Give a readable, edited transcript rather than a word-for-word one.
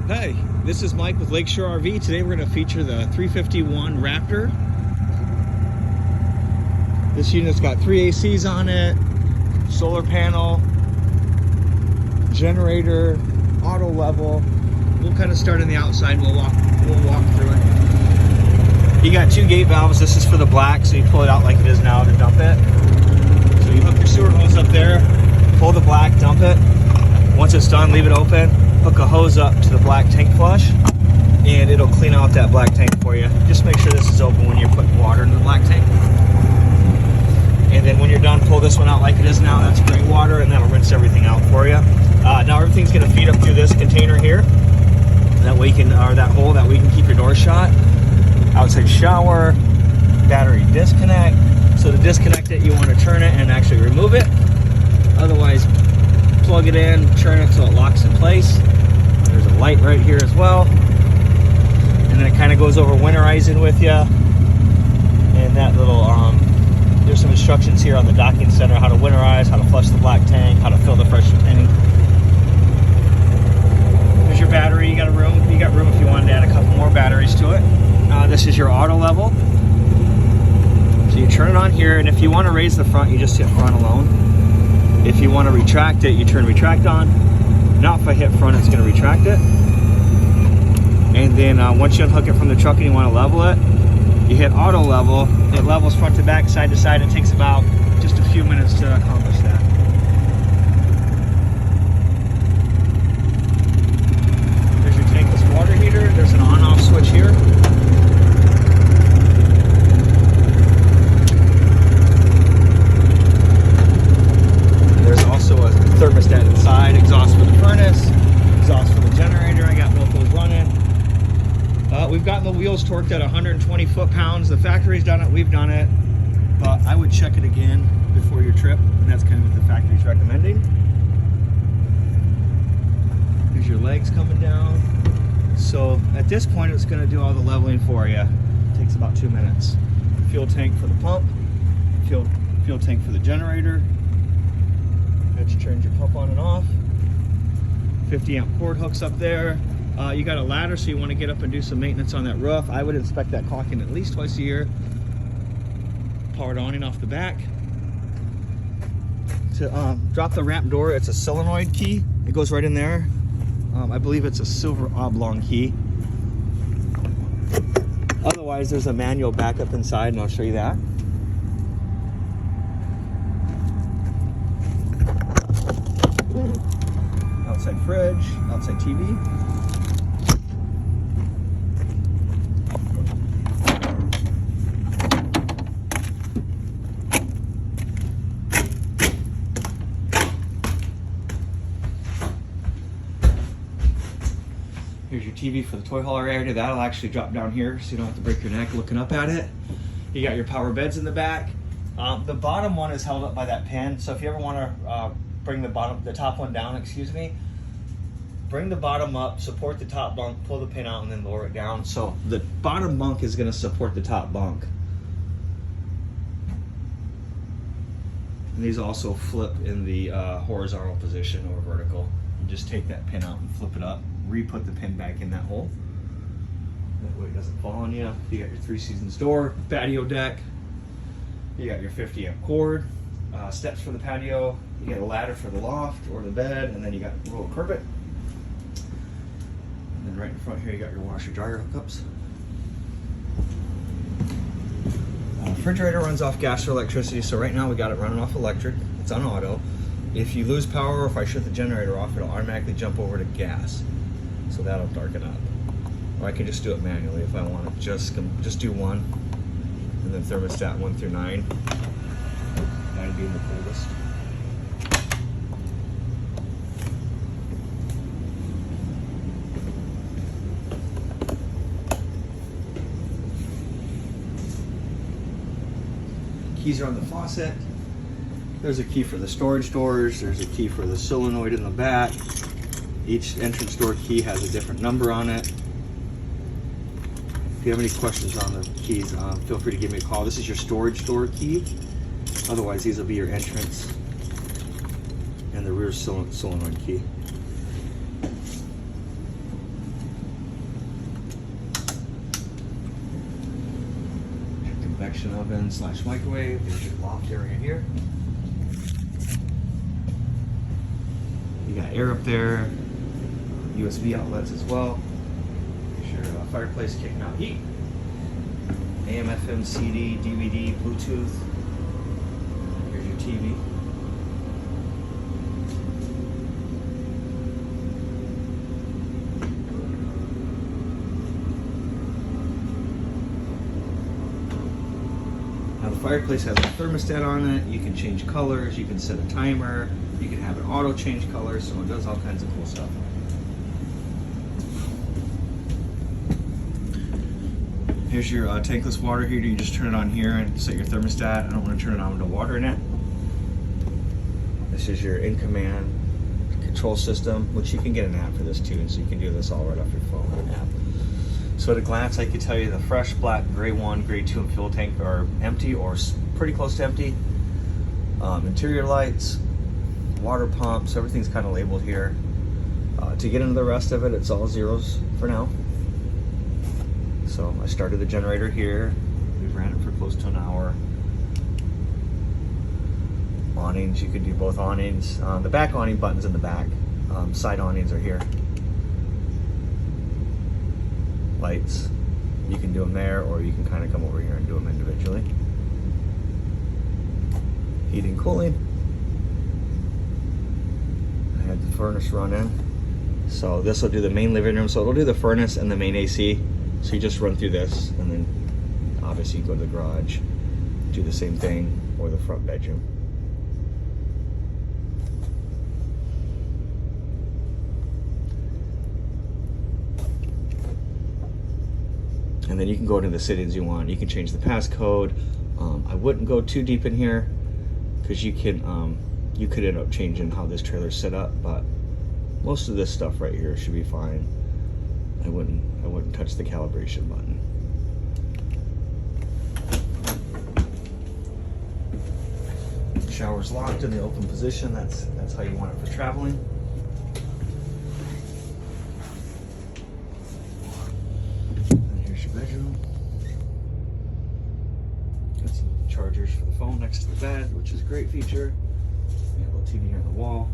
Hey, this is Mike with Lakeshore RV. Today we're going to feature the 351 Raptor. This unit's got 3 ACs on it, solar panel, generator, auto level. We'll kind of start on the outside. We'll walk through it. You got 2 gate valves. This is for the black, so you pull it out like it is now to dump it. So you hook your sewer hose up there, pull the black, dump it. Once it's done, leave it open. Hook a hose up to the black tank flush, and it'll clean out that black tank for you. Just make sure this is open when you're putting water in the black tank. And then when you're done, pull this one out like it is now. That's gray water, and that'll rinse everything out for you. Now everything's going to feed up through this container here. That way you can, or that hole, that way you can keep your door shut. Outside shower, battery disconnect. So to disconnect it, you want to turn it and actually remove it. Otherwise, plug it in, turn it so it locks in place. There's a light right here as well. And then it kind of goes over winterizing with you. And that little, there's some instructions here on the docking center, how to winterize, how to flush the black tank, how to fill the pressure tank. There's your battery. You got room if you wanted to add a couple more batteries to it. This is your auto level. So you turn it on here, and if you want to raise the front, you just hit front alone. If you want to retract it, you turn retract on. Now if I hit front, it's going to retract it. And then once you unhook it from the truck and you want to level it, you hit auto level. It levels front to back, side to side. It takes about just a few minutes to accomplish that. There's your tankless water heater. There's an on-off switch here. Thermostat inside, exhaust for the furnace, exhaust for the generator. I got both those running. We've gotten the wheels torqued at 120 foot-pounds. The factory's done it, we've done it, but I would check it again before your trip, and that's kind of what the factory's recommending. Here's your legs coming down. So at this point, it's going to do all the leveling for you. It takes about 2 minutes. Fuel tank for the pump, fuel tank for the generator. That turns your pump on and off. 50 amp cord hooks up there. You got a ladder, so you want to get up and do some maintenance on that roof. I would inspect that caulking at least twice a year. Powered awning off the back. To drop the ramp door, it's a solenoid key. It goes right in there. I believe it's a silver oblong key. Otherwise, there's a manual backup inside, and I'll show you that. Outside fridge, outside TV. Here's your TV for the toy hauler area. That'll actually drop down here so you don't have to break your neck looking up at it. You got your power beds in the back. The bottom one is held up by that pin, so if you ever want to bring the top one down, bring the bottom up, support the top bunk, pull the pin out, and then lower it down. So the bottom bunk is going to support the top bunk. And these also flip in the horizontal position or vertical. You just take that pin out and flip it up, re-put the pin back in that hole. That way it doesn't fall on you. You got your 3 seasons door, patio deck. You got your 50 amp cord, steps for the patio. You got a ladder for the loft or the bed, and then you got a little carpet. And then right in front here, you got your washer dryer hookups. Refrigerator runs off gas or electricity, so right now we got it running off electric. It's on auto. If you lose power or if I shut the generator off, it'll automatically jump over to gas. So that'll darken up. Or I can just do it manually if I want to. Just do 1, and then thermostat 1 through 9. 9 being the coldest. Keys are on the faucet. There's a key for the storage doors. There's a key for the solenoid in the back. Each entrance door key has a different number on it. If you have any questions on the keys, feel free to give me a call. This is your storage door key. Otherwise, these will be your entrance and the rear solenoid key. induction oven / microwave. There's your loft area here. You got air up there, USB outlets as well. There's your fireplace kicking out heat. AM, FM, CD, DVD, Bluetooth. Here's your TV. Now the fireplace has a thermostat on it. You can change colors, you can set a timer, you can have it auto change colors, so it does all kinds of cool stuff. Here's your tankless water heater. You just turn it on here and set your thermostat. I don't want to turn it on with no water in it. This is your in-command control system, which you can get an app for this too, so you can do this all right off your phone with an app. So at a glance, I could tell you the fresh black gray 1, gray 2, and fuel tank are empty or pretty close to empty. Interior lights, water pumps, everything's kind of labeled here. To get into the rest of it, it's all zeros for now. So I started the generator here. We ran it for close to an hour. Awnings, you could do both awnings. The back awning button's in the back. Side awnings are here. Lights, you can do them there, or you can kind of come over here and do them individually. Heating, cooling. I had the furnace run in. So this will do the main living room. So it'll do the furnace and the main AC. So you just run through this, and then obviously you go to the garage, do the same thing, or the front bedroom. And then you can go into the settings you want. You can change the passcode. I wouldn't go too deep in here because you could end up changing how this trailer's set up, but most of this stuff right here should be fine. I wouldn't touch the calibration button. Shower's locked in the open position. That's how you want it for traveling. And here's your bedroom. Got some chargers for the phone next to the bed, which is a great feature. You have a little TV here on the wall.